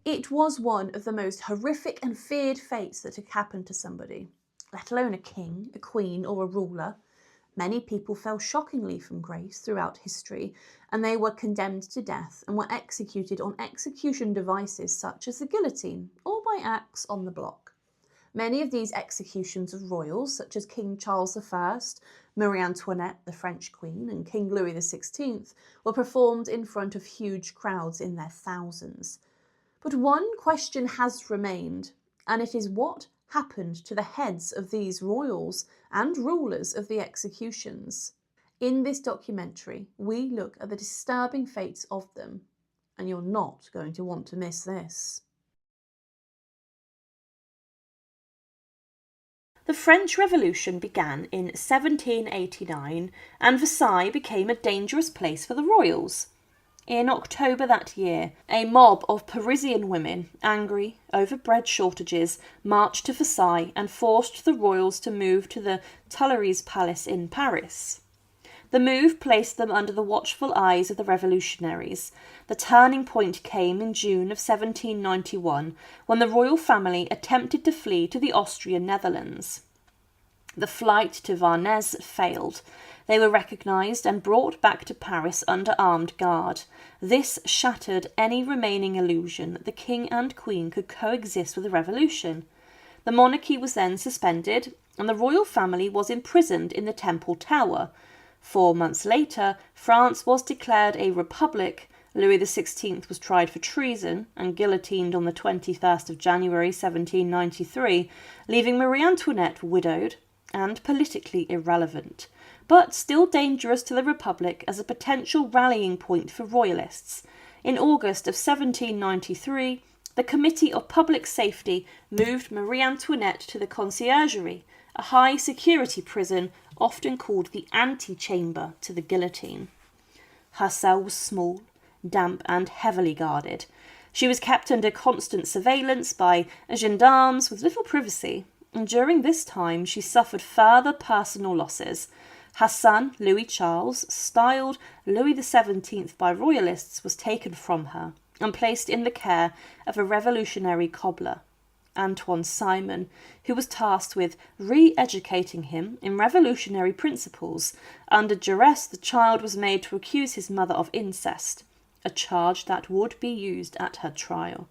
It was one of the most horrific and feared fates that could happen to somebody, let alone a king, a queen, or a ruler. Many people fell shockingly from grace throughout history, and they were condemned to death and were executed on execution devices such as the guillotine or by axe on the block. Many of these executions of royals, such as King Charles I, Marie Antoinette, the French Queen, and King Louis XVI, were performed in front of huge crowds in their thousands. But one question has remained, and it is what happened to the heads of these royals and rulers of the executions. In this documentary, we look at the disturbing fates of them, and you're not going to want to miss this. The French Revolution began in 1789, and Versailles became a dangerous place for the royals. In October that year, a mob of Parisian women, angry over bread shortages, marched to Versailles and forced the royals to move to the Tuileries Palace in Paris. The move placed them under the watchful eyes of the revolutionaries. The turning point came in June of 1791, when the royal family attempted to flee to the Austrian Netherlands. The flight to Varnes failed. They were recognised and brought back to Paris under armed guard. This shattered any remaining illusion that the king and queen could coexist with the revolution. The monarchy was then suspended, and the royal family was imprisoned in the Temple Tower. 4 months later, France was declared a republic. Louis XVI was tried for treason and guillotined on the 21st of January 1793, leaving Marie Antoinette widowed and politically irrelevant, but still dangerous to the Republic as a potential rallying point for royalists. In August of 1793, the Committee of Public Safety moved Marie Antoinette to the Conciergerie, a high-security prison often called the antechamber to the guillotine. Her cell was small, damp and heavily guarded. She was kept under constant surveillance by gendarmes with little privacy, and during this time she suffered further personal losses. Her son, Louis Charles, styled Louis XVII by royalists, was taken from her and placed in the care of a revolutionary cobbler, Antoine Simon, who was tasked with re-educating him in revolutionary principles. Under duress, the child was made to accuse his mother of incest, a charge that would be used at her trial.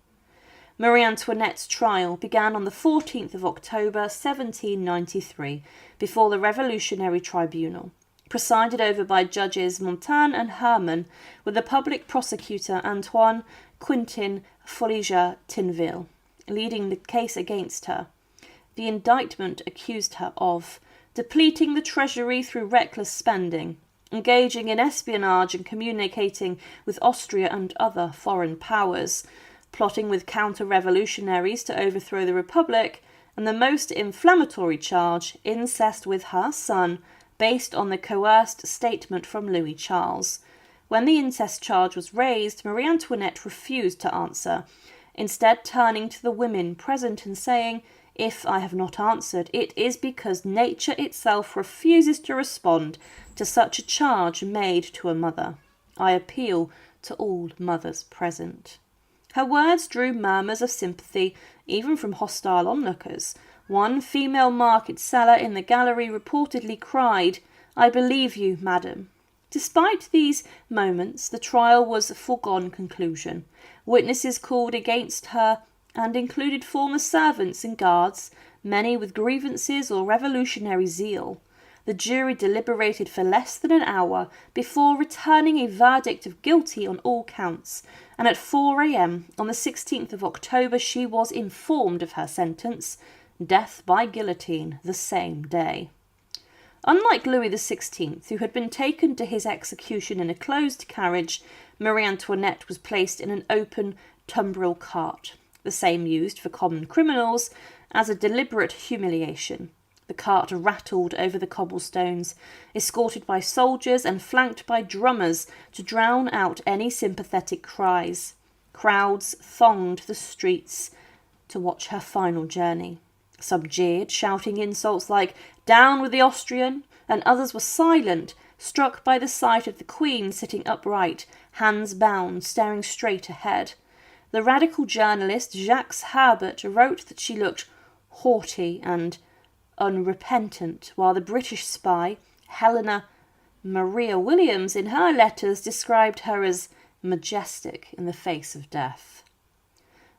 Marie Antoinette's trial began on the 14th of October 1793 before the Revolutionary Tribunal, presided over by judges Montaigne and Herman, with the public prosecutor Antoine Quentin Foliger Tinville leading the case against her. The indictment accused her of depleting the treasury through reckless spending, engaging in espionage and communicating with Austria and other foreign powers, plotting with counter-revolutionaries to overthrow the Republic, and the most inflammatory charge, incest with her son, based on the coerced statement from Louis Charles. When the incest charge was raised, Marie Antoinette refused to answer, instead turning to the women present and saying, "If I have not answered, it is because nature itself refuses to respond to such a charge made to a mother. I appeal to all mothers present." Her words drew murmurs of sympathy, even from hostile onlookers. One female market seller in the gallery reportedly cried, "I believe you, madam." Despite these moments, the trial was a foregone conclusion. Witnesses called against her and included former servants and guards, many with grievances or revolutionary zeal. The jury deliberated for less than an hour before returning a verdict of guilty on all counts, and at 4 a.m. on the 16th of October she was informed of her sentence, death by guillotine, the same day. Unlike Louis XVI, who had been taken to his execution in a closed carriage, Marie Antoinette was placed in an open tumbril cart, the same used for common criminals, as a deliberate humiliation. The cart rattled over the cobblestones, escorted by soldiers and flanked by drummers to drown out any sympathetic cries. Crowds thronged the streets to watch her final journey. Some jeered, shouting insults like, "Down with the Austrian," and others were silent, struck by the sight of the Queen sitting upright, hands bound, staring straight ahead. The radical journalist Jacques Herbert wrote that she looked haughty and unrepentant, while the British spy Helena Maria Williams in her letters described her as majestic in the face of death.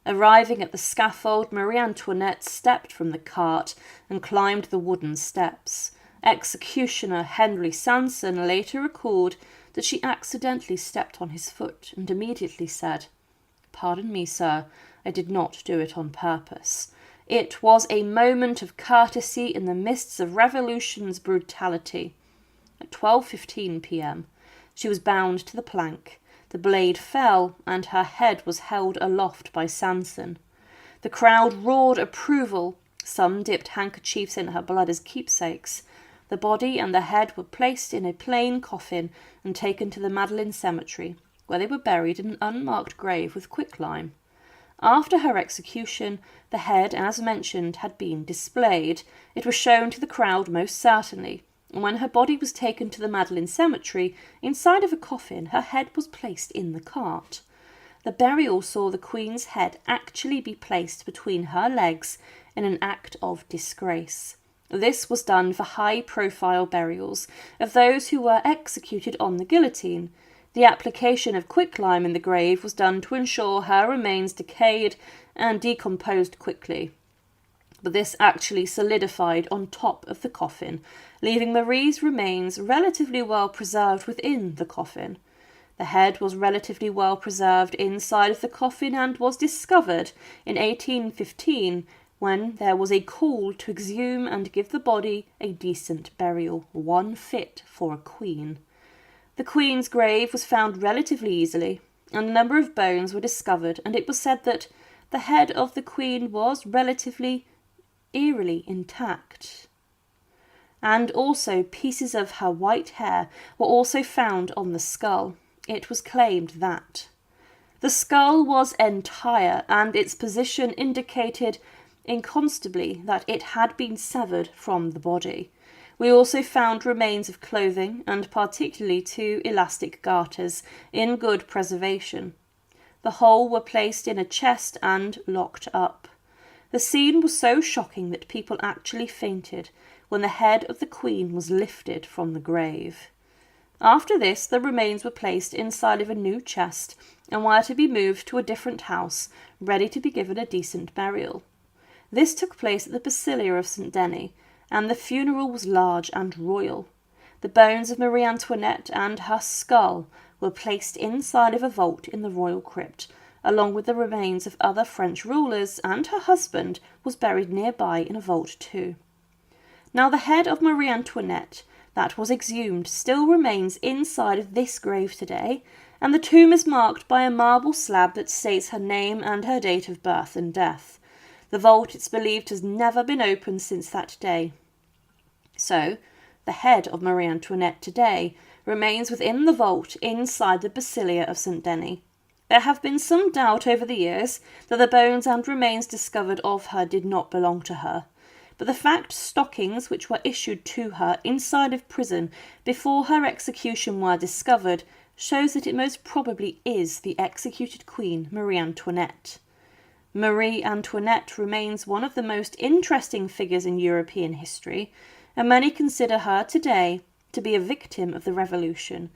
Arriving at the scaffold, Marie Antoinette stepped from the cart and climbed the wooden steps. Executioner Henry Sanson later recalled that she accidentally stepped on his foot and immediately said, "Pardon me, sir, I did not do it on purpose. It was a moment of courtesy in the midst of revolution's brutality." At 12:15 p.m, she was bound to the plank. The blade fell, and her head was held aloft by Sanson. The crowd roared approval. Some dipped handkerchiefs in her blood as keepsakes. The body and the head were placed in a plain coffin and taken to the Madeleine Cemetery, where they were buried in an unmarked grave with quicklime. After her execution, the head, as mentioned, had been displayed. It was shown to the crowd most certainly, and when her body was taken to the Madeleine Cemetery, inside of a coffin, her head was placed in the cart. The burial saw the Queen's head actually be placed between her legs in an act of disgrace. This was done for high-profile burials of those who were executed on the guillotine. The application of quicklime in the grave was done to ensure her remains decayed and decomposed quickly. But this actually solidified on top of the coffin, leaving Marie's remains relatively well preserved within the coffin. The head was relatively well preserved inside of the coffin and was discovered in 1815 when there was a call to exhume and give the body a decent burial, one fit for a queen. The Queen's grave was found relatively easily, and a number of bones were discovered, and it was said that the head of the Queen was relatively eerily intact. And also pieces of her white hair were also found on the skull. It was claimed that the skull was entire, and its position indicated incontestably that it had been severed from the body. We also found remains of clothing, and particularly 2 elastic garters, in good preservation. The whole were placed in a chest and locked up. The scene was so shocking that people actually fainted when the head of the Queen was lifted from the grave. After this, the remains were placed inside of a new chest and were to be moved to a different house, ready to be given a decent burial. This took place at the Basilica of St. Denis, and the funeral was large and royal. The bones of Marie Antoinette and her skull were placed inside of a vault in the royal crypt, along with the remains of other French rulers, and her husband was buried nearby in a vault too. Now the head of Marie Antoinette that was exhumed still remains inside of this grave today, and the tomb is marked by a marble slab that states her name and her date of birth and death. The vault, it's believed, has never been opened since that day. So, the head of Marie Antoinette today remains within the vault inside the Basilica of St. Denis. There have been some doubt over the years that the bones and remains discovered of her did not belong to her, but the fact stockings which were issued to her inside of prison before her execution were discovered shows that it most probably is the executed Queen Marie Antoinette. Marie Antoinette remains one of the most interesting figures in European history, and many consider her today to be a victim of the revolution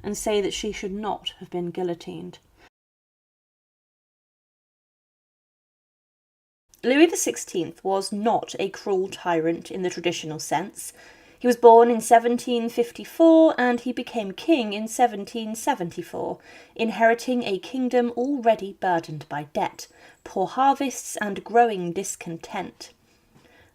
and say that she should not have been guillotined. Louis XVI was not a cruel tyrant in the traditional sense. He was born in 1754 and he became king in 1774, inheriting a kingdom already burdened by debt, poor harvests and growing discontent.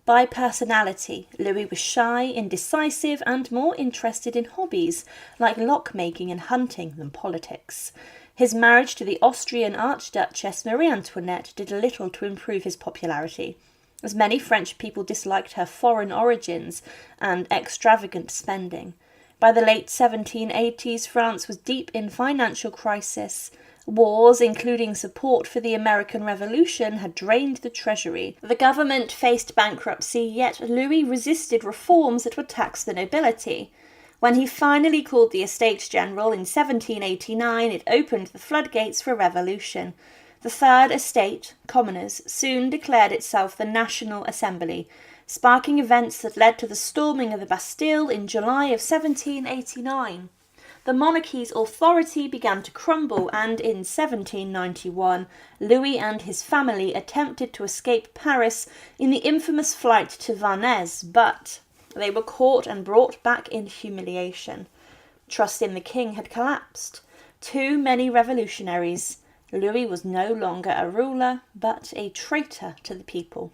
By personality, Louis was shy, indecisive and more interested in hobbies like lockmaking and hunting than politics. His marriage to the Austrian Archduchess Marie Antoinette did little to improve his popularity, as many French people disliked her foreign origins and extravagant spending. By the late 1780s, France was deep in financial crisis. Wars, including support for the American Revolution, had drained the treasury. The government faced bankruptcy, yet Louis resisted reforms that would tax the nobility. When he finally called the Estates General in 1789, it opened the floodgates for revolution. The Third Estate, commoners, soon declared itself the National Assembly, sparking events that led to the storming of the Bastille in July of 1789. The monarchy's authority began to crumble, and in 1791, Louis and his family attempted to escape Paris in the infamous flight to Vannes, but they were caught and brought back in humiliation. Trust in the king had collapsed. Too many revolutionaries. Louis was no longer a ruler, but a traitor to the people.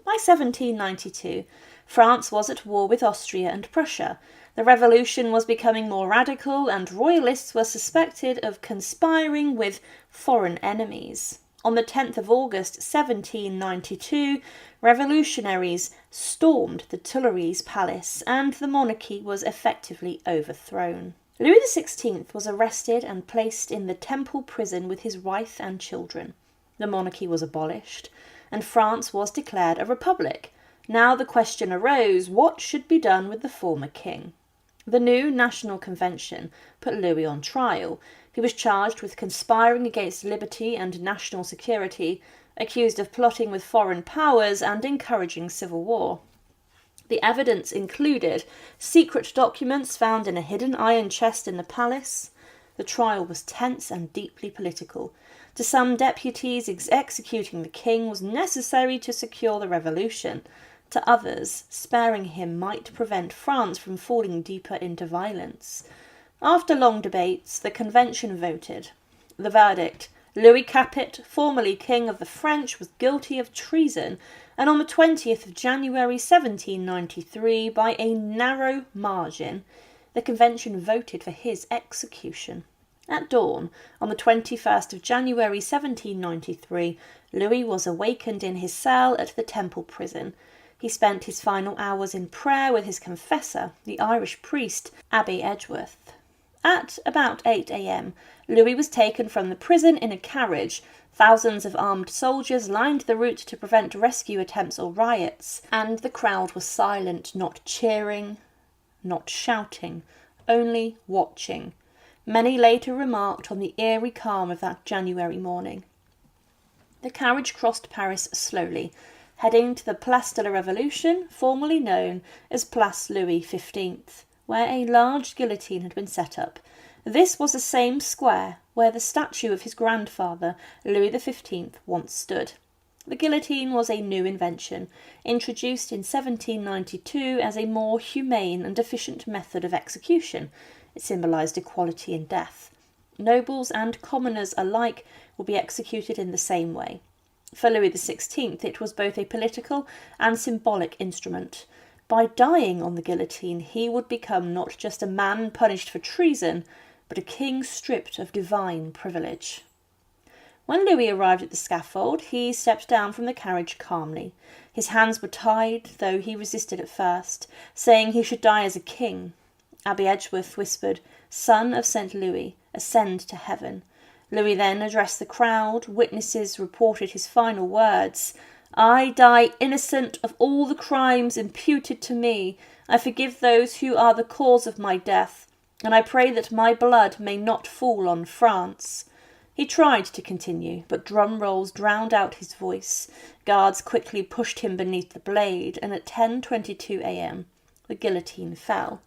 By 1792, France was at war with Austria and Prussia. The revolution was becoming more radical, and royalists were suspected of conspiring with foreign enemies. On the 10th of August 1792, revolutionaries stormed the Tuileries Palace, and the monarchy was effectively overthrown. Louis XVI was arrested and placed in the Temple prison with his wife and children. The monarchy was abolished, and France was declared a republic. Now the question arose, what should be done with the former king? The new National Convention put Louis on trial. He was charged with conspiring against liberty and national security, accused of plotting with foreign powers and encouraging civil war. The evidence included secret documents found in a hidden iron chest in the palace. The trial was tense and deeply political. To some deputies, executing the king was necessary to secure the revolution. To others, sparing him might prevent France from falling deeper into violence. After long debates, the convention voted. The verdict: Louis Capet, formerly king of the French, was guilty of treason, and on the 20th of January 1793, by a narrow margin, the convention voted for his execution. At dawn, on the 21st of January 1793, Louis was awakened in his cell at the Temple prison. He spent his final hours in prayer with his confessor, the Irish priest, Abbé Edgeworth. At about 8 a.m, Louis was taken from the prison in a carriage. Thousands of armed soldiers lined the route to prevent rescue attempts or riots, and the crowd was silent, not cheering, not shouting, only watching. Many later remarked on the eerie calm of that January morning. The carriage crossed Paris slowly, heading to the Place de la Révolution, formerly known as Place Louis XV, where a large guillotine had been set up. This was the same square where the statue of his grandfather, Louis XV, once stood. The guillotine was a new invention, introduced in 1792 as a more humane and efficient method of execution. It symbolised equality in death. Nobles and commoners alike would be executed in the same way. For Louis XVI, it was both a political and symbolic instrument. By dying on the guillotine, he would become not just a man punished for treason, but a king stripped of divine privilege. When Louis arrived at the scaffold, he stepped down from the carriage calmly. His hands were tied, though he resisted at first, saying he should die as a king. Abbé Edgeworth whispered, "Son of St. Louis, ascend to heaven." Louis then addressed the crowd. Witnesses reported his final words: "I die innocent of all the crimes imputed to me. I forgive those who are the cause of my death, and I pray that my blood may not fall on France." He tried to continue, but drum rolls drowned out his voice. Guards quickly pushed him beneath the blade, and at 10:22 a.m. the guillotine fell.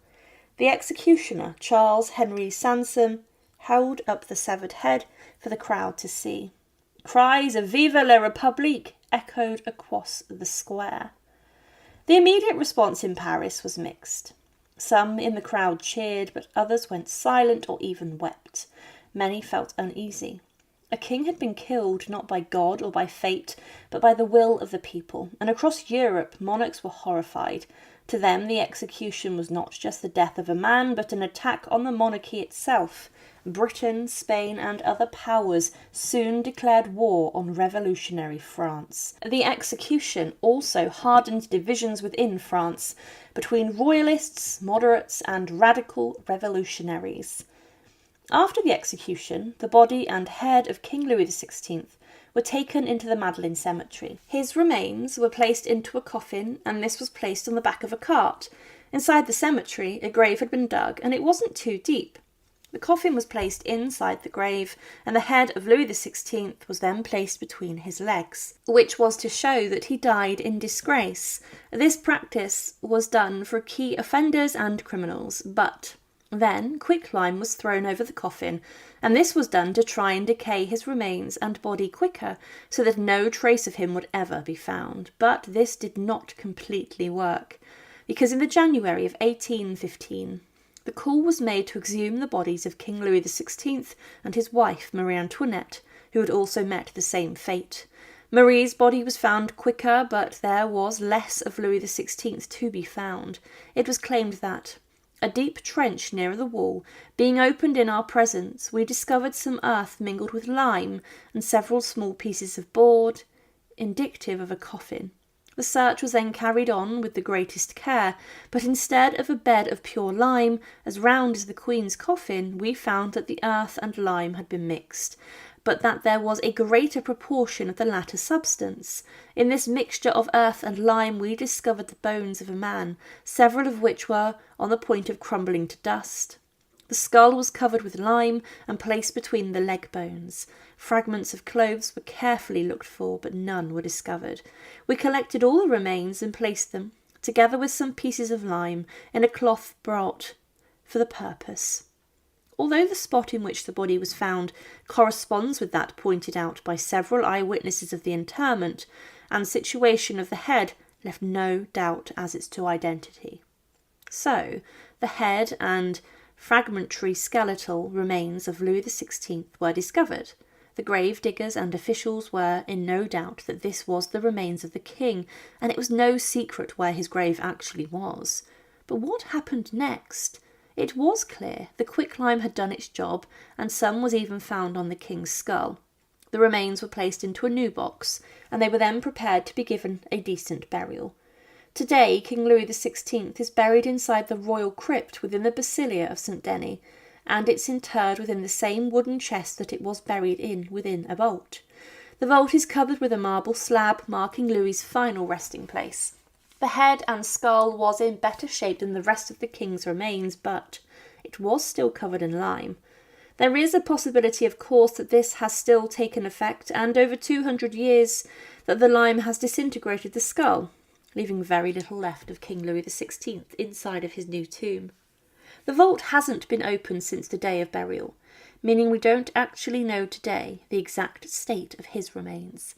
The executioner, Charles Henry Sansom, held up the severed head for the crowd to see. Cries of "Vive la République" echoed across the square. The immediate response in Paris was mixed. Some in the crowd cheered, but others went silent or even wept. Many felt uneasy. A king had been killed not by God or by fate, but by the will of the people, and across Europe monarchs were horrified. To them the execution was not just the death of a man, but an attack on the monarchy itself. Britain, Spain, and other powers soon declared war on revolutionary France. The execution also hardened divisions within France, between royalists, moderates, and radical revolutionaries. After the execution, the body and head of King Louis XVI were taken into the Madeleine cemetery. His remains were placed into a coffin, and this was placed on the back of a cart. Inside the cemetery, a grave had been dug, and it wasn't too deep. The coffin was placed inside the grave, and the head of Louis XVI was then placed between his legs, which was to show that he died in disgrace. This practice was done for key offenders and criminals, but then quicklime was thrown over the coffin, and this was done to try and decay his remains and body quicker, so that no trace of him would ever be found. But this did not completely work, because in the January of 1815, the call was made to exhume the bodies of King Louis XVI and his wife, Marie Antoinette, who had also met the same fate. Marie's body was found quicker, but there was less of Louis XVI to be found. It was claimed that, a deep trench nearer the wall being opened in our presence, we discovered some earth mingled with lime and several small pieces of board, indicative of a coffin. The search was then carried on with the greatest care, but instead of a bed of pure lime, as round as the Queen's coffin, we found that the earth and lime had been mixed, but that there was a greater proportion of the latter substance. In this mixture of earth and lime we discovered the bones of a man, several of which were on the point of crumbling to dust. The skull was covered with lime and placed between the leg bones. Fragments of clothes were carefully looked for, but none were discovered. We collected all the remains and placed them, together with some pieces of lime, in a cloth brought for the purpose. Although the spot in which the body was found corresponds with that pointed out by several eyewitnesses of the interment, and situation of the head left no doubt as to identity. So, the head and fragmentary skeletal remains of Louis XVI were discovered. The grave diggers and officials were in no doubt that this was the remains of the king, and it was no secret where his grave actually was. But what happened next? It was clear the quicklime had done its job, and some was even found on the king's skull. The remains were placed into a new box, and they were then prepared to be given a decent burial. Today, King Louis XVI is buried inside the royal crypt within the Basilia of St. Denis, and it's interred within the same wooden chest that it was buried in within a vault. The vault is covered with a marble slab marking Louis's final resting place. The head and skull was in better shape than the rest of the king's remains, but it was still covered in lime. There is a possibility, of course, that this has still taken effect, and over 200 years that the lime has disintegrated the skull, leaving very little left of King Louis XVI inside of his new tomb. The vault hasn't been opened since the day of burial, meaning we don't actually know today the exact state of his remains.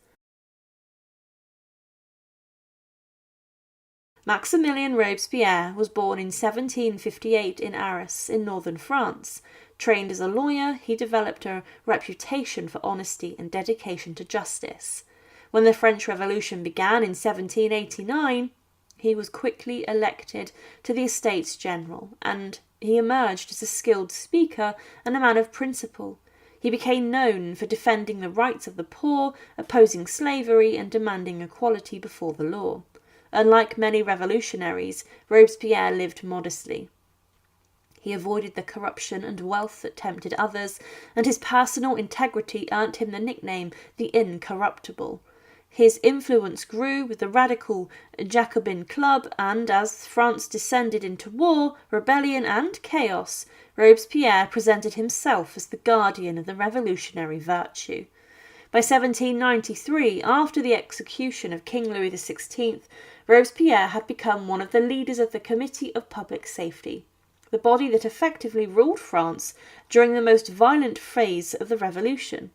Maximilien Robespierre was born in 1758 in Arras, in northern France. Trained as a lawyer, he developed a reputation for honesty and dedication to justice. When the French Revolution began in 1789, he was quickly elected to the Estates General, and he emerged as a skilled speaker and a man of principle. He became known for defending the rights of the poor, opposing slavery, and demanding equality before the law. Unlike many revolutionaries, Robespierre lived modestly. He avoided the corruption and wealth that tempted others, and his personal integrity earned him the nickname the Incorruptible. His influence grew with the radical Jacobin Club, and as France descended into war, rebellion and chaos, Robespierre presented himself as the guardian of the revolutionary virtue. By 1793, after the execution of King Louis XVI, Robespierre had become one of the leaders of the Committee of Public Safety, the body that effectively ruled France during the most violent phase of the revolution.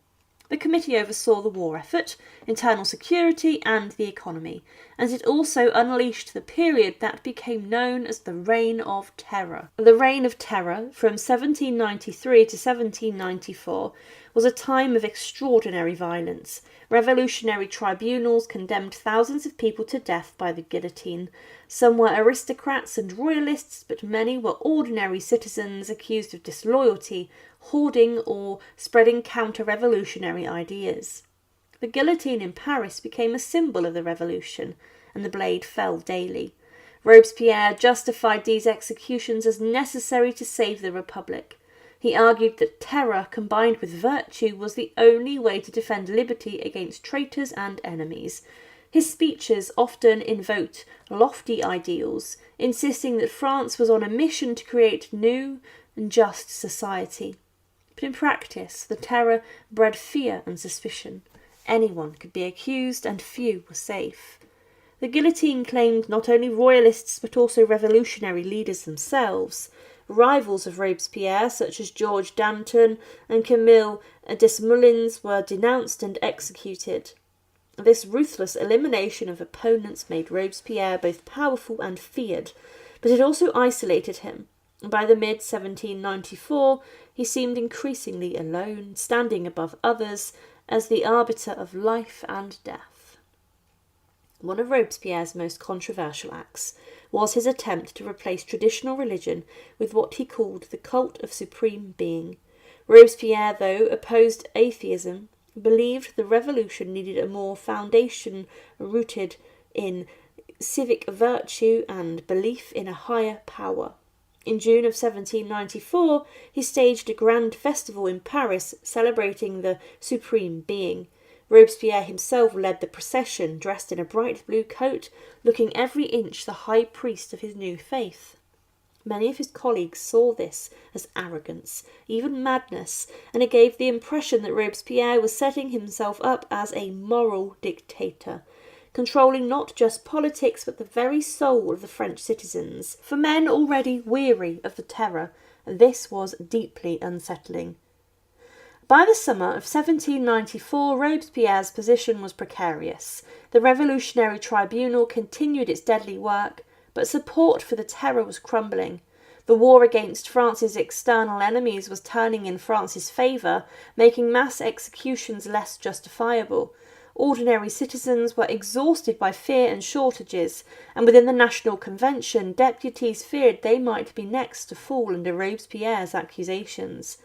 The committee oversaw the war effort, internal security and the economy, and it also unleashed the period that became known as the Reign of Terror. The Reign of Terror, from 1793 to 1794, was a time of extraordinary violence. Revolutionary tribunals condemned thousands of people to death by the guillotine. Some were aristocrats and royalists, but many were ordinary citizens accused of disloyalty, hoarding, or spreading counter-revolutionary ideas. The guillotine in Paris became a symbol of the revolution, and the blade fell daily. Robespierre justified these executions as necessary to save the Republic. He argued that terror combined with virtue was the only way to defend liberty against traitors and enemies. His speeches often invoked lofty ideals, insisting that France was on a mission to create new, and just society. But in practice, the terror bred fear and suspicion. Anyone could be accused, and few were safe. The guillotine claimed not only royalists but also revolutionary leaders themselves. Rivals of Robespierre, such as Georges Danton and Camille Desmoulins, were denounced and executed. This ruthless elimination of opponents made Robespierre both powerful and feared, but it also isolated him. By the mid-1794, he seemed increasingly alone, standing above others as the arbiter of life and death. One of Robespierre's most controversial acts was his attempt to replace traditional religion with what he called the cult of supreme being. Robespierre, though opposed atheism, believed the revolution needed a more foundation rooted in civic virtue and belief in a higher power. In June of 1794, he staged a grand festival in Paris celebrating the Supreme Being. Robespierre himself led the procession, dressed in a bright blue coat, looking every inch the high priest of his new faith. Many of his colleagues saw this as arrogance, even madness, and it gave the impression that Robespierre was setting himself up as a moral dictator, controlling not just politics but the very soul of the French citizens. For men already weary of the terror, this was deeply unsettling. By the summer of 1794, Robespierre's position was precarious. The Revolutionary Tribunal continued its deadly work, but support for the terror was crumbling. The war against France's external enemies was turning in France's favour, making mass executions less justifiable. Ordinary citizens were exhausted by fear and shortages, and within the National Convention, deputies feared they might be next to fall under Robespierre's accusations.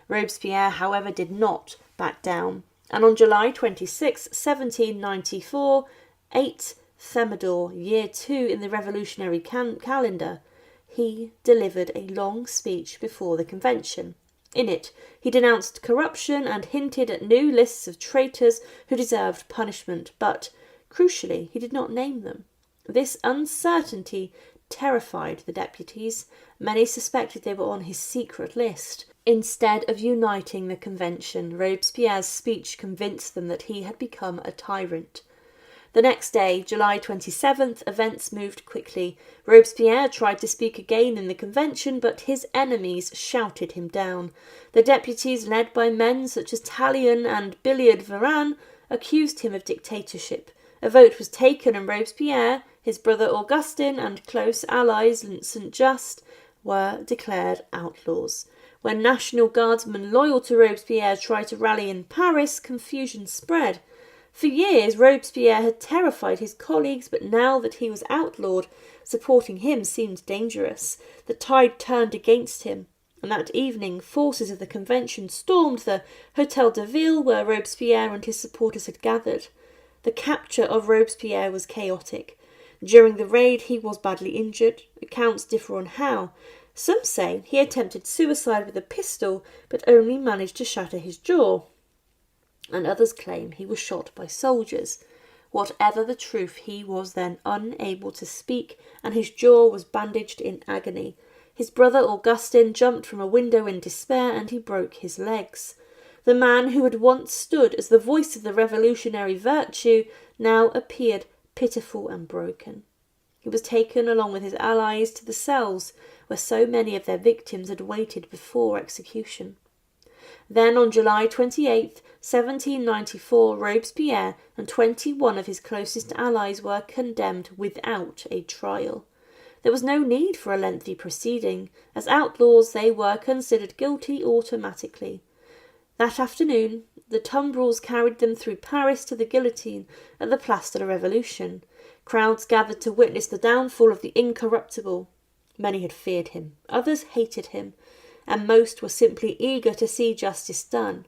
Robespierre, however, did not back down, and on July 26, 1794, 8 Thermidor, year 2 in the revolutionary calendar, he delivered a long speech before the convention. In it, he denounced corruption and hinted at new lists of traitors who deserved punishment, but, crucially, he did not name them. This uncertainty terrified the deputies. Many suspected they were on his secret list. Instead of uniting the convention, Robespierre's speech convinced them that he had become a tyrant. The next day, July 27th, events moved quickly. Robespierre tried to speak again in the convention, but his enemies shouted him down. The deputies, led by men such as Tallien and Billiard-Varan, accused him of dictatorship. A vote was taken, and Robespierre, his brother Augustin, and close allies St. Just were declared outlaws. When National Guardsmen loyal to Robespierre tried to rally in Paris, confusion spread. For years, Robespierre had terrified his colleagues, but now that he was outlawed, supporting him seemed dangerous. The tide turned against him, and that evening forces of the convention stormed the Hôtel de Ville where Robespierre and his supporters had gathered. The capture of Robespierre was chaotic. During the raid, he was badly injured. Accounts differ on how. Some say he attempted suicide with a pistol, but only managed to shatter his jaw, and others claim he was shot by soldiers. Whatever the truth, he was then unable to speak, and his jaw was bandaged in agony. His brother Augustin jumped from a window in despair, and he broke his legs. The man who had once stood as the voice of the revolutionary virtue now appeared pitiful and broken. He was taken along with his allies to the cells where so many of their victims had waited before execution. Then on July 28, 1794, Robespierre and 21 of his closest allies were condemned without a trial. There was no need for a lengthy proceeding. As outlaws, they were considered guilty automatically. That afternoon, the tumbrils carried them through Paris to the guillotine at the Place de la Révolution. Crowds gathered to witness the downfall of the incorruptible. Many had feared him, others hated him, and most were simply eager to see justice done.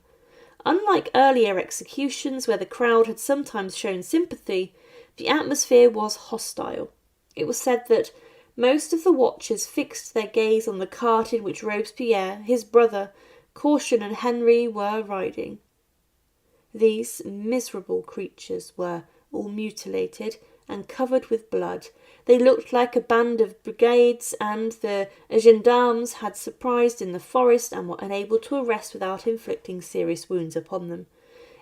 Unlike earlier executions where the crowd had sometimes shown sympathy, the atmosphere was hostile. It was said that most of the watchers fixed their gaze on the cart in which Robespierre, his brother, Caution and Henry were riding. These miserable creatures were all mutilated and covered with blood. They looked like a band of brigades, and the gendarmes had surprised in the forest and were unable to arrest without inflicting serious wounds upon them.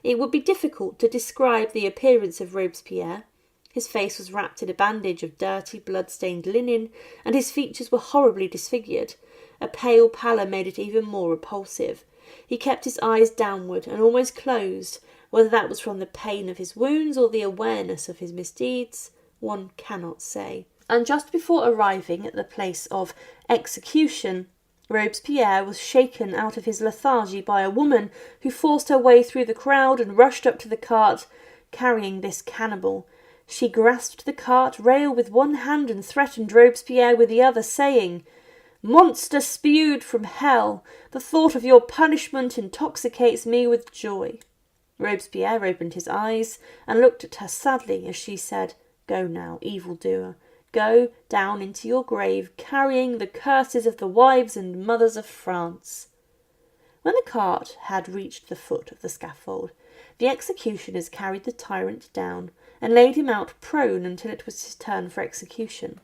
It would be difficult to describe the appearance of Robespierre. His face was wrapped in a bandage of dirty, blood-stained linen, and his features were horribly disfigured. A pale pallor made it even more repulsive. He kept his eyes downward and almost closed. Whether that was from the pain of his wounds or the awareness of his misdeeds, one cannot say. And just before arriving at the place of execution, Robespierre was shaken out of his lethargy by a woman who forced her way through the crowd and rushed up to the cart, carrying this cannibal. She grasped the cart rail with one hand and threatened Robespierre with the other, saying, "Monster spewed from hell, the thought of your punishment intoxicates me with joy." Robespierre opened his eyes and looked at her sadly as she said, "Go now, evildoer. Go down into your grave, carrying the curses of the wives and mothers of France." When the cart had reached the foot of the scaffold, the executioners carried the tyrant down and laid him out prone until it was his turn for execution.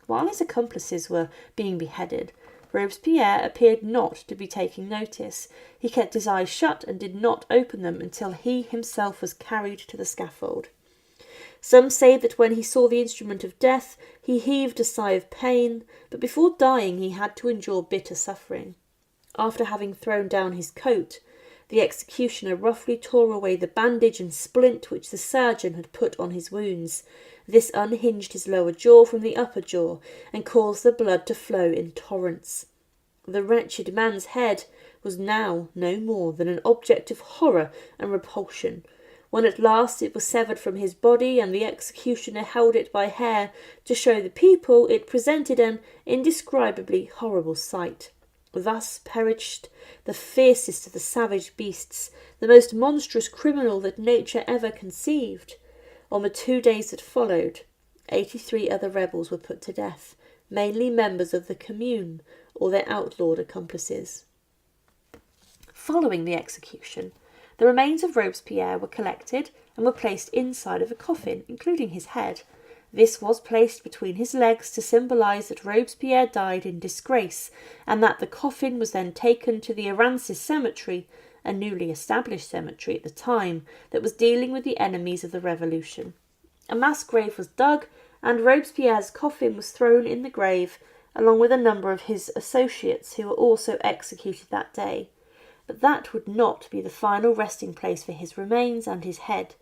While his accomplices were being beheaded, Robespierre appeared not to be taking notice. He kept his eyes shut and did not open them until he himself was carried to the scaffold. Some say that when he saw the instrument of death, he heaved a sigh of pain, but before dying he had to endure bitter suffering. After having thrown down his coat, the executioner roughly tore away the bandage and splint which the surgeon had put on his wounds. This unhinged his lower jaw from the upper jaw and caused the blood to flow in torrents. The wretched man's head was now no more than an object of horror and repulsion. When at last it was severed from his body and the executioner held it by hair to show the people, it presented an indescribably horrible sight. Thus perished the fiercest of the savage beasts, the most monstrous criminal that nature ever conceived. On the 2 days that followed, 83 other rebels were put to death, mainly members of the Commune or their outlawed accomplices. Following the execution, the remains of Robespierre were collected and were placed inside of a coffin, including his head. This was placed between his legs to symbolise that Robespierre died in disgrace, and that the coffin was then taken to the Arancis cemetery, a newly established cemetery at the time that was dealing with the enemies of the revolution. A mass grave was dug, and Robespierre's coffin was thrown in the grave, along with a number of his associates who were also executed that day. But that would not be the final resting place for his remains and his head.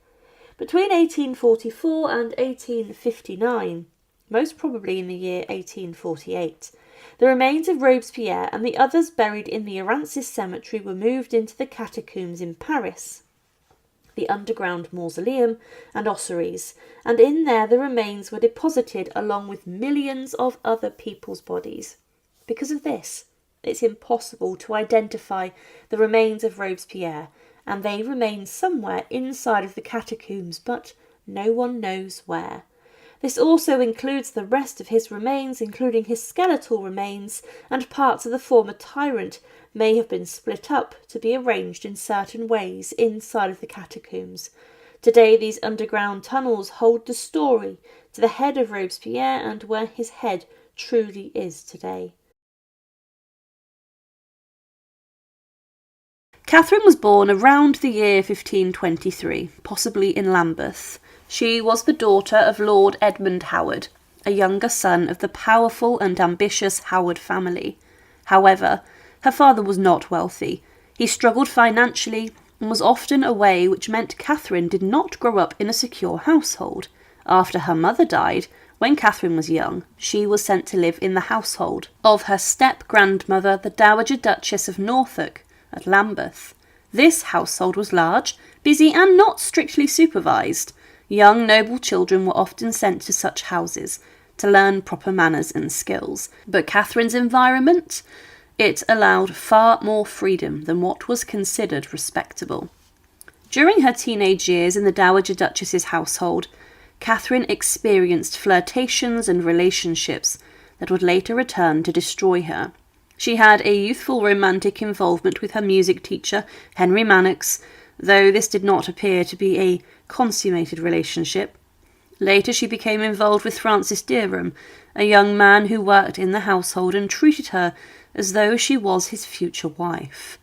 Between 1844 and 1859, most probably in the year 1848, the remains of Robespierre and the others buried in the Arancis cemetery were moved into the catacombs in Paris, the underground mausoleum and ossuaries, and in there the remains were deposited along with millions of other people's bodies. Because of this, it's impossible to identify the remains of Robespierre, and they remain somewhere inside of the catacombs, but no one knows where. This also includes the rest of his remains, including his skeletal remains, and parts of the former tyrant may have been split up to be arranged in certain ways inside of the catacombs. Today these underground tunnels hold the story to the head of Robespierre and where his head truly is today. Catherine was born around the year 1523, possibly in Lambeth. She was the daughter of Lord Edmund Howard, a younger son of the powerful and ambitious Howard family. However, her father was not wealthy. He struggled financially and was often away, which meant Catherine did not grow up in a secure household. After her mother died, when Catherine was young, she was sent to live in the household of her step-grandmother, the Dowager Duchess of Norfolk, at Lambeth. This household was large, busy and not strictly supervised. Young noble children were often sent to such houses to learn proper manners and skills. But Catherine's environment, it allowed far more freedom than what was considered respectable. During her teenage years in the Dowager Duchess's household, Catherine experienced flirtations and relationships that would later return to destroy her. She had a youthful romantic involvement with her music teacher, Henry Manox, though this did not appear to be a consummated relationship. Later she became involved with Francis Dereham, a young man who worked in the household and treated her as though she was his future wife.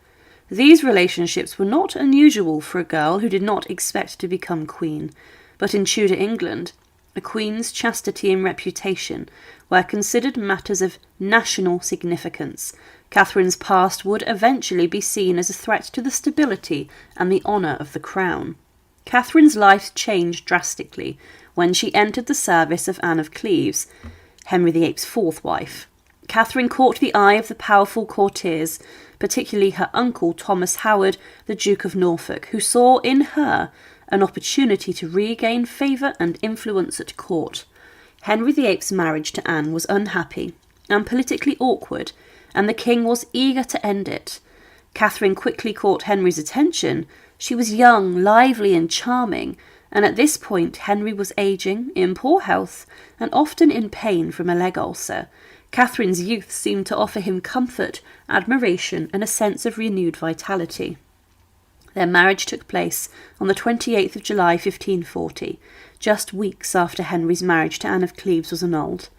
These relationships were not unusual for a girl who did not expect to become queen, but in Tudor England, a queen's chastity and reputation were considered matters of national significance. Catherine's past would eventually be seen as a threat to the stability and the honour of the crown. Catherine's life changed drastically when she entered the service of Anne of Cleves, Henry VIII's fourth wife. Catherine caught the eye of the powerful courtiers, particularly her uncle Thomas Howard, the Duke of Norfolk, who saw in her an opportunity to regain favour and influence at court. Henry VIII's marriage to Anne was unhappy and politically awkward, and the king was eager to end it. Catherine quickly caught Henry's attention. She was young, lively and charming, and at this point Henry was ageing, in poor health, and often in pain from a leg ulcer. Catherine's youth seemed to offer him comfort, admiration, and a sense of renewed vitality. Their marriage took place on the 28th of July 1540, just weeks after Henry's marriage to Anne of Cleves was annulled.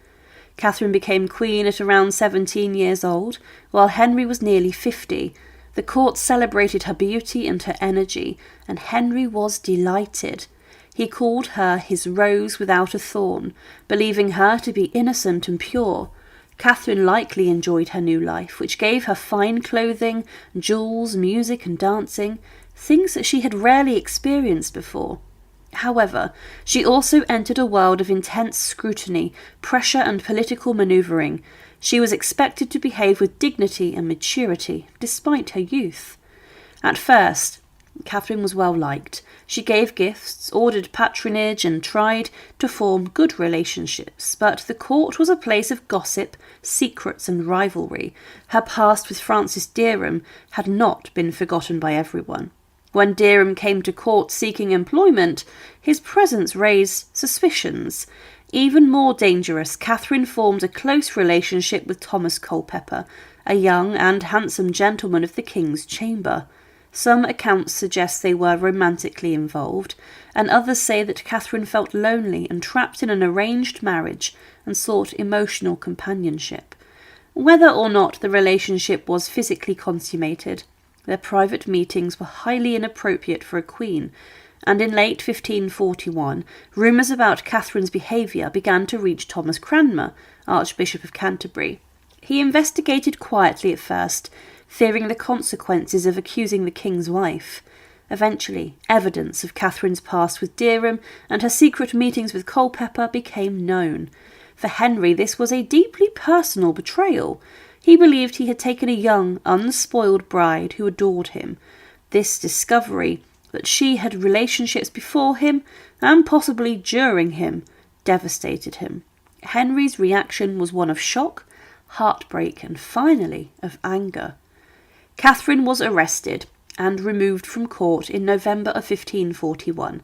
Catherine became queen at around 17 years old, while Henry was nearly 50. The court celebrated her beauty and her energy, and Henry was delighted. He called her his rose without a thorn, believing her to be innocent and pure. Catherine likely enjoyed her new life, which gave her fine clothing, jewels, music and dancing, things that she had rarely experienced before. However, she also entered a world of intense scrutiny, pressure and political manoeuvring. She was expected to behave with dignity and maturity, despite her youth. At first, Catherine was well liked. She gave gifts, ordered patronage, and tried to form good relationships, but the court was a place of gossip, secrets, and rivalry. Her past with Francis Dereham had not been forgotten by everyone. When Dereham came to court seeking employment, his presence raised suspicions. Even more dangerous, Catherine formed a close relationship with Thomas Culpeper, a young and handsome gentleman of the king's chamber. Some accounts suggest they were romantically involved, and others say that Catherine felt lonely and trapped in an arranged marriage and sought emotional companionship. Whether or not the relationship was physically consummated, their private meetings were highly inappropriate for a queen, and in late 1541, rumours about Catherine's behaviour began to reach Thomas Cranmer, Archbishop of Canterbury. He investigated quietly at first, fearing the consequences of accusing the king's wife. Eventually, evidence of Catherine's past with Dereham and her secret meetings with Culpeper became known. For Henry, this was a deeply personal betrayal. He believed he had taken a young, unspoiled bride who adored him. This discovery that she had relationships before him, and possibly during him, devastated him. Henry's reaction was one of shock, heartbreak, and finally of anger. Catherine was arrested and removed from court in November of 1541.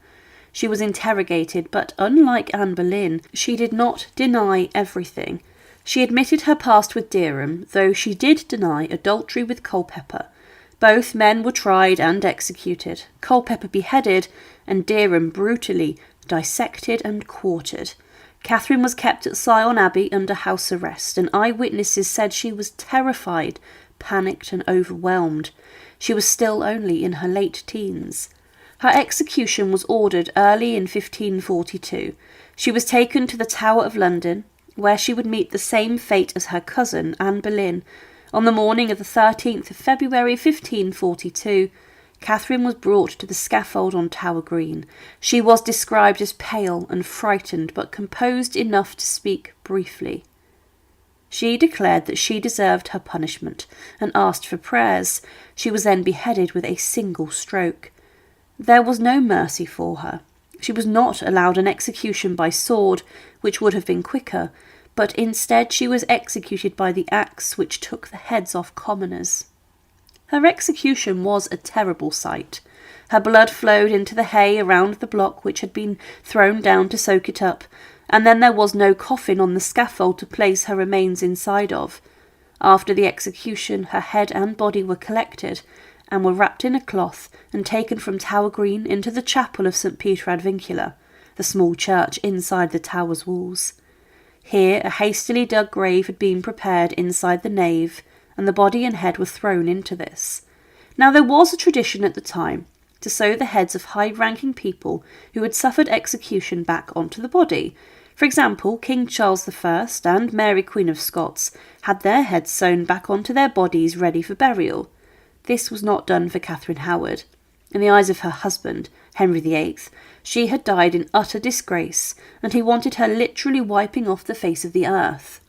She was interrogated, but unlike Anne Boleyn, she did not deny everything. She admitted her past with Dereham, though she did deny adultery with Culpeper. Both men were tried and executed, Culpeper beheaded, and Dereham brutally dissected and quartered. Catherine was kept at Sion Abbey under house arrest, and eyewitnesses said she was terrified, panicked and overwhelmed. She was still only in her late teens. Her execution was ordered early in 1542. She was taken to the Tower of London, where she would meet the same fate as her cousin, Anne Boleyn. On the morning of the 13th of February 1542, Catherine was brought to the scaffold on Tower Green. She was described as pale and frightened, but composed enough to speak briefly. She declared that she deserved her punishment and asked for prayers. She was then beheaded with a single stroke. There was no mercy for her. She was not allowed an execution by sword, which would have been quicker, but instead she was executed by the axe which took the heads off commoners. Her execution was a terrible sight. Her blood flowed into the hay around the block which had been thrown down to soak it up, and then there was no coffin on the scaffold to place her remains inside of. After the execution, her head and body were collected and were wrapped in a cloth and taken from Tower Green into the chapel of St. Peter ad Vincula. the small church inside the tower's walls. Here a hastily dug grave had been prepared inside the nave, and the body and head were thrown into this. Now there was a tradition at the time to sew the heads of high-ranking people who had suffered execution back onto the body. For example, King Charles I and Mary Queen of Scots had their heads sewn back onto their bodies ready for burial. This was not done for Catherine Howard. In the eyes of her husband, Henry VIII, she had died in utter disgrace, and he wanted her literally wiping off the face of the earth.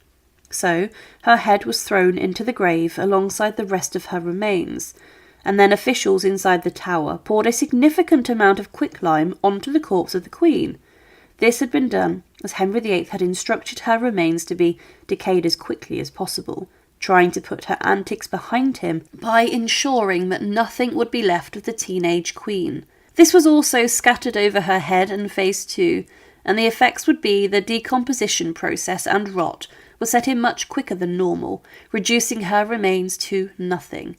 So her head was thrown into the grave alongside the rest of her remains, and then officials inside the tower poured a significant amount of quicklime onto the corpse of the Queen. This had been done as Henry VIII had instructed her remains to be decayed as quickly as possible, trying to put her antics behind him by ensuring that nothing would be left of the teenage Queen. This was also scattered over her head and face too, and the effects would be the decomposition process and rot were set in much quicker than normal, reducing her remains to nothing.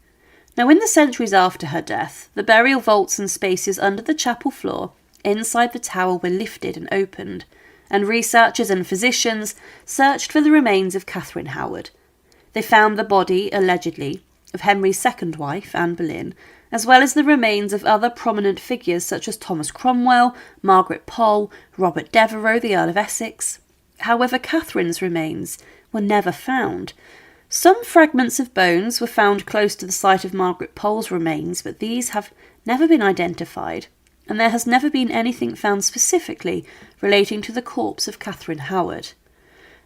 Now, in the centuries after her death, the burial vaults and spaces under the chapel floor inside the tower were lifted and opened, and researchers and physicians searched for the remains of Catherine Howard. They found the body, allegedly, of Henry's second wife, Anne Boleyn, as well as the remains of other prominent figures such as Thomas Cromwell, Margaret Pole, Robert Devereux, the Earl of Essex. However, Catherine's remains were never found. Some fragments of bones were found close to the site of Margaret Pole's remains, but these have never been identified, and there has never been anything found specifically relating to the corpse of Catherine Howard.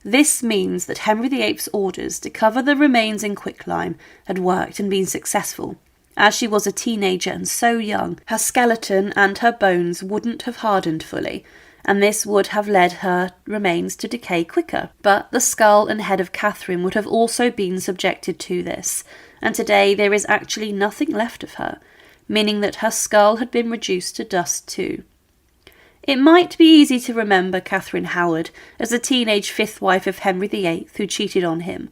This means that Henry VIII's orders to cover the remains in quicklime had worked and been successful. As she was a teenager and so young, her skeleton and her bones wouldn't have hardened fully, and this would have led her remains to decay quicker. But the skull and head of Catherine would have also been subjected to this, and today there is actually nothing left of her, meaning that her skull had been reduced to dust too. It might be easy to remember Catherine Howard as the teenage fifth wife of Henry VIII who cheated on him,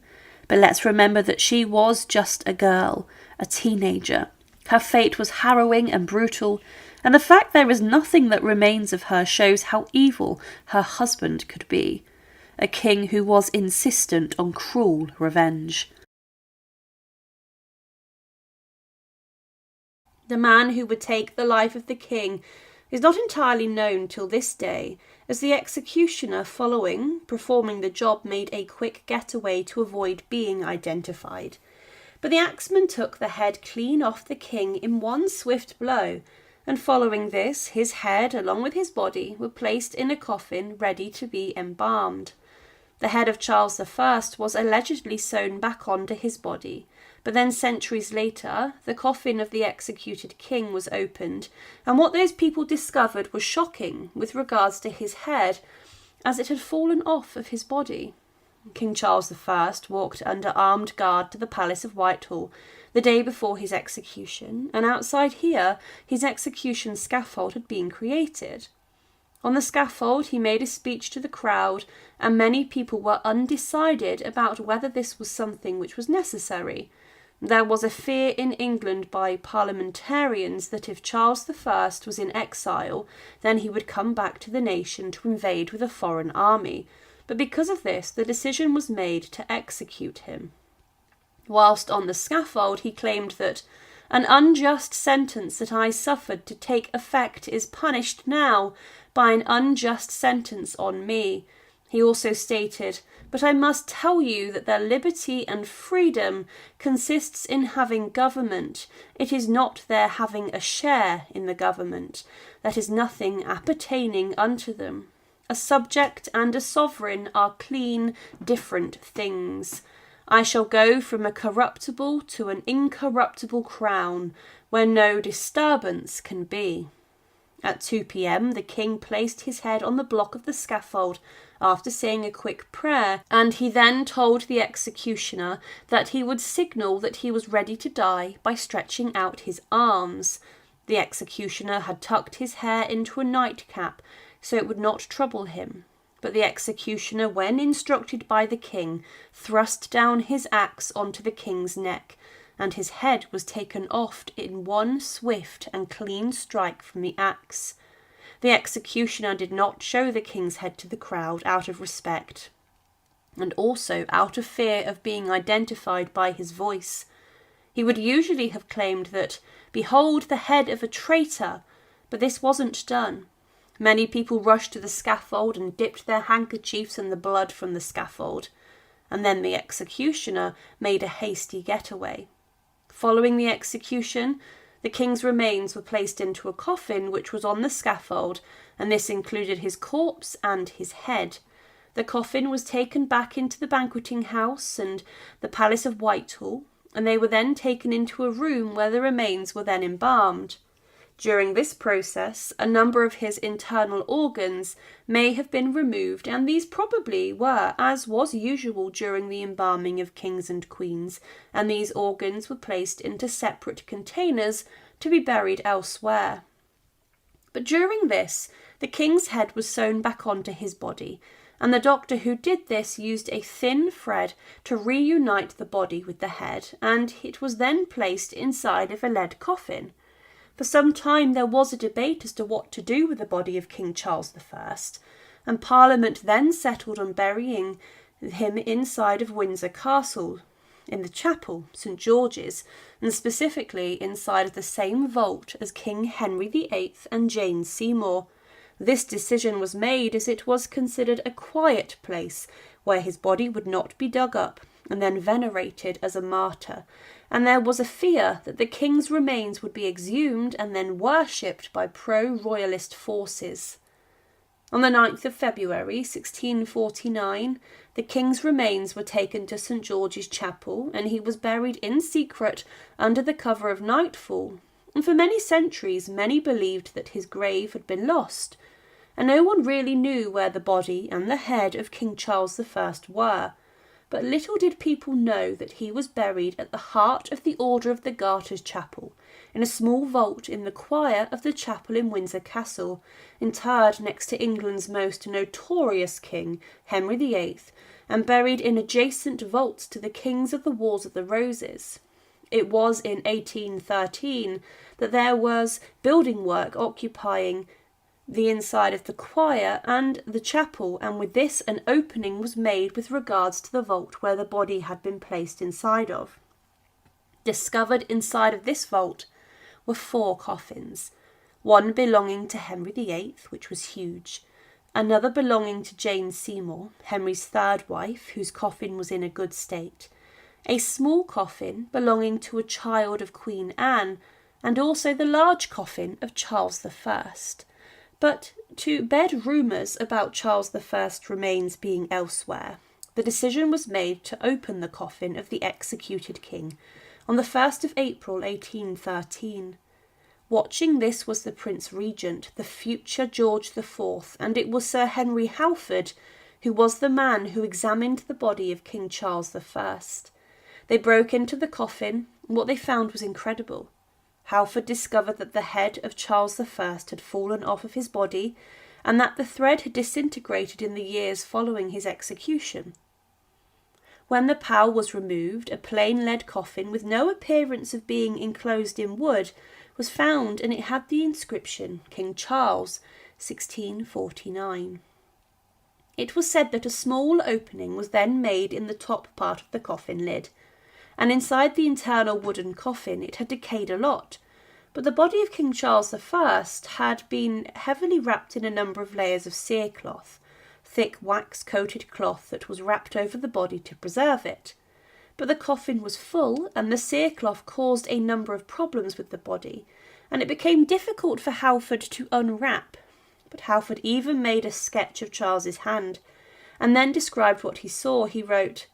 but let's remember that she was just a girl, a teenager. Her fate was harrowing and brutal, and the fact there is nothing that remains of her shows how evil her husband could be, a king who was insistent on cruel revenge. The man who would take the life of the king is not entirely known till this day, as the executioner following performing the job made a quick getaway to avoid being identified. But the axeman took the head clean off the king in one swift blow, and following this, his head, along with his body, were placed in a coffin ready to be embalmed. The head of Charles I was allegedly sewn back onto his body, but then centuries later, the coffin of the executed king was opened, and what those people discovered was shocking with regards to his head, as it had fallen off of his body. King Charles I walked under armed guard to the Palace of Whitehall the day before his execution, and outside here his execution scaffold had been created. On the scaffold he made a speech to the crowd, and many people were undecided about whether this was something which was necessary. There was a fear in England by parliamentarians that if Charles I was in exile, then he would come back to the nation to invade with a foreign army. But because of this, the decision was made to execute him. Whilst on the scaffold, he claimed that an unjust sentence that I suffered to take effect is punished now by an unjust sentence on me. He also stated, "But I must tell you that their liberty and freedom consists in having government. It is not their having a share in the government. That is nothing appertaining unto them. A subject and a sovereign are clean, different things. I shall go from a corruptible to an incorruptible crown, where no disturbance can be." At 2 p.m, the king placed his head on the block of the scaffold after saying a quick prayer, and he then told the executioner that he would signal that he was ready to die by stretching out his arms. The executioner had tucked his hair into a nightcap so it would not trouble him, but the executioner, when instructed by the king, thrust down his axe onto the king's neck, and his head was taken off in one swift and clean strike from the axe. The executioner did not show the king's head to the crowd out of respect, and also out of fear of being identified by his voice. He would usually have claimed that, "Behold the head of a traitor," but this wasn't done. Many people rushed to the scaffold and dipped their handkerchiefs in the blood from the scaffold, and then the executioner made a hasty getaway. Following the execution, the king's remains were placed into a coffin which was on the scaffold, and this included his corpse and his head. The coffin was taken back into the banqueting house and the Palace of Whitehall, and they were then taken into a room where the remains were then embalmed. During this process, a number of his internal organs may have been removed, and these probably were, as was usual during the embalming of kings and queens, and these organs were placed into separate containers to be buried elsewhere. But during this, the king's head was sewn back onto his body, and the doctor who did this used a thin thread to reunite the body with the head, and it was then placed inside of a lead coffin. For some time there was a debate as to what to do with the body of King Charles I, and Parliament then settled on burying him inside of Windsor Castle, in the chapel, St George's, and specifically inside of the same vault as King Henry VIII and Jane Seymour. This decision was made as it was considered a quiet place where his body would not be dug up and then venerated as a martyr, and there was a fear that the king's remains would be exhumed and then worshipped by pro-royalist forces. On the 9th of February 1649, the king's remains were taken to St George's Chapel, and he was buried in secret under the cover of nightfall, and for many centuries many believed that his grave had been lost, and no one really knew where the body and the head of King Charles I were. But little did people know that he was buried at the heart of the Order of the Garters Chapel, in a small vault in the choir of the chapel in Windsor Castle, interred next to England's most notorious king, Henry VIII, and buried in adjacent vaults to the kings of the Wars of the Roses. It was in 1813 that there was building work occupying the inside of the choir and the chapel, and with this an opening was made with regards to the vault where the body had been placed inside of. Discovered inside of this vault were 4 coffins, one belonging to Henry VIII, which was huge, another belonging to Jane Seymour, Henry's 3rd wife, whose coffin was in a good state, a small coffin belonging to a child of Queen Anne, and also the large coffin of Charles I. But to bed rumours about Charles I's remains being elsewhere, the decision was made to open the coffin of the executed king on the 1st of April 1813. Watching this was the Prince Regent, the future George IV, and it was Sir Henry Halford who was the man who examined the body of King Charles I. They broke into the coffin, and what they found was incredible. Halford discovered that the head of Charles I had fallen off of his body, and that the thread had disintegrated in the years following his execution. When the pall was removed, a plain lead coffin with no appearance of being enclosed in wood was found, and it had the inscription King Charles, 1649. It was said that a small opening was then made in the top part of the coffin lid, and inside the internal wooden coffin it had decayed a lot, but the body of King Charles I had been heavily wrapped in a number of layers of cerecloth, thick wax-coated cloth that was wrapped over the body to preserve it. But the coffin was full, and the cerecloth caused a number of problems with the body, and it became difficult for Halford to unwrap. But Halford even made a sketch of Charles's hand, and then described what he saw. He wrote,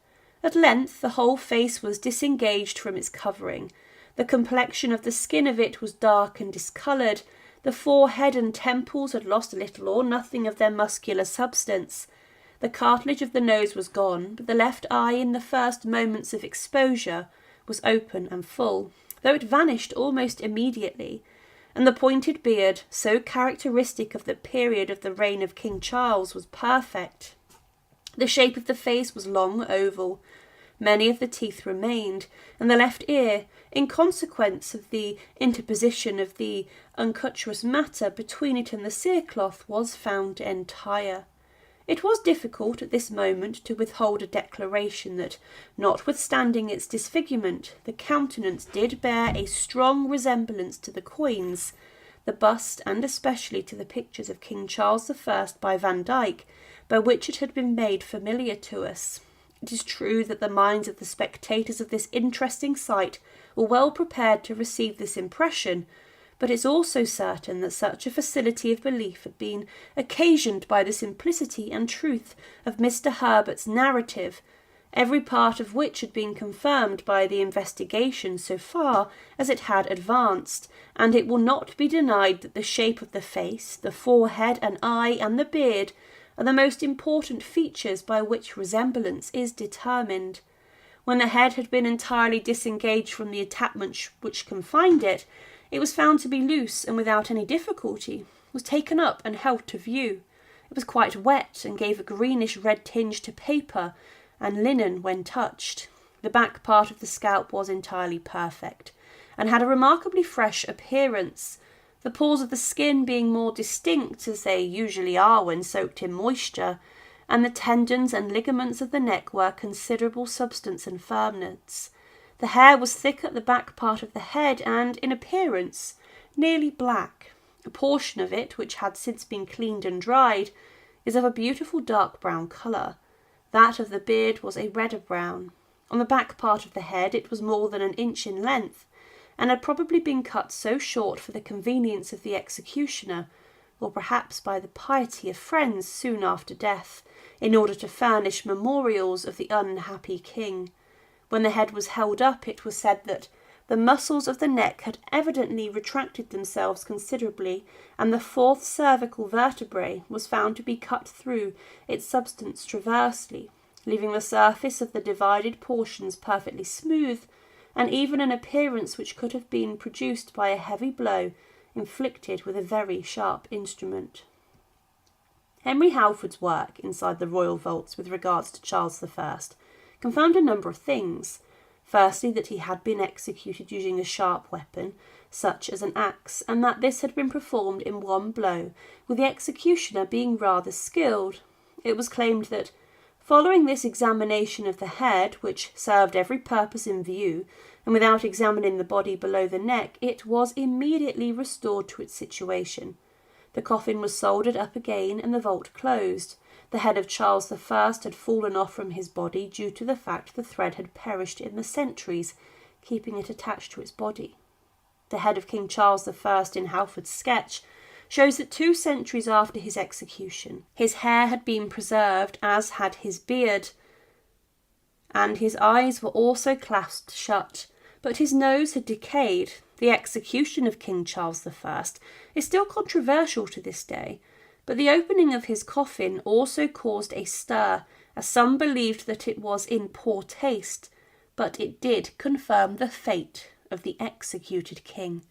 "At length the whole face was disengaged from its covering. The complexion of the skin of it was dark and discoloured. The forehead and temples had lost little or nothing of their muscular substance. The cartilage of the nose was gone, but the left eye in the first moments of exposure was open and full, though it vanished almost immediately, and the pointed beard, so characteristic of the period of the reign of King Charles, was perfect. The shape of the face was long oval, Many of the teeth remained, and the left ear, in consequence of the interposition of the unctuous matter between it and the cerecloth, was found entire. It was difficult at this moment to withhold a declaration that, notwithstanding its disfigurement, the countenance did bear a strong resemblance to the coins, the bust, and especially to the pictures of King Charles I by Van Dyck, by which it had been made familiar to us. It is true that the minds of the spectators of this interesting sight were well prepared to receive this impression, but it's also certain that such a facility of belief had been occasioned by the simplicity and truth of Mr. Herbert's narrative, every part of which had been confirmed by the investigation so far as it had advanced, and it will not be denied that the shape of the face, the forehead and eye, and the beard are the most important features by which resemblance is determined. When the head had been entirely disengaged from the attachment which confined it, it was found to be loose and without any difficulty was taken up and held to view. It was quite wet and gave a greenish-red tinge to paper and linen when touched. The back part of the scalp was entirely perfect and had a remarkably fresh appearance, the pores of the skin being more distinct, as they usually are when soaked in moisture, and the tendons and ligaments of the neck were considerable substance and firmness. The hair was thick at the back part of the head and, in appearance, nearly black. A portion of it, which had since been cleaned and dried, is of a beautiful dark brown colour. That of the beard was a redder brown. On the back part of the head it was more than an inch in length, and had probably been cut so short for the convenience of the executioner, or perhaps by the piety of friends soon after death, in order to furnish memorials of the unhappy king. When the head was held up, it was said that the muscles of the neck had evidently retracted themselves considerably, and the fourth cervical vertebrae was found to be cut through its substance transversely, leaving the surface of the divided portions perfectly smooth, and even an appearance which could have been produced by a heavy blow inflicted with a very sharp instrument. Henry Halford's work inside the royal vaults with regards to Charles I confirmed a number of things. Firstly, that he had been executed using a sharp weapon, such as an axe, and that this had been performed in one blow, with the executioner being rather skilled. It was claimed that, following this examination of the head, which served every purpose in view, and without examining the body below the neck, it was immediately restored to its situation. The coffin was soldered up again and the vault closed. The head of Charles I had fallen off from his body due to the fact the thread had perished in the centuries, keeping it attached to its body. The head of King Charles I in Halford's sketch shows that 2 centuries after his execution, his hair had been preserved, as had his beard, and his eyes were also clasped shut, but his nose had decayed. The execution of King Charles I is still controversial to this day, but the opening of his coffin also caused a stir, as some believed that it was in poor taste, but it did confirm the fate of the executed king.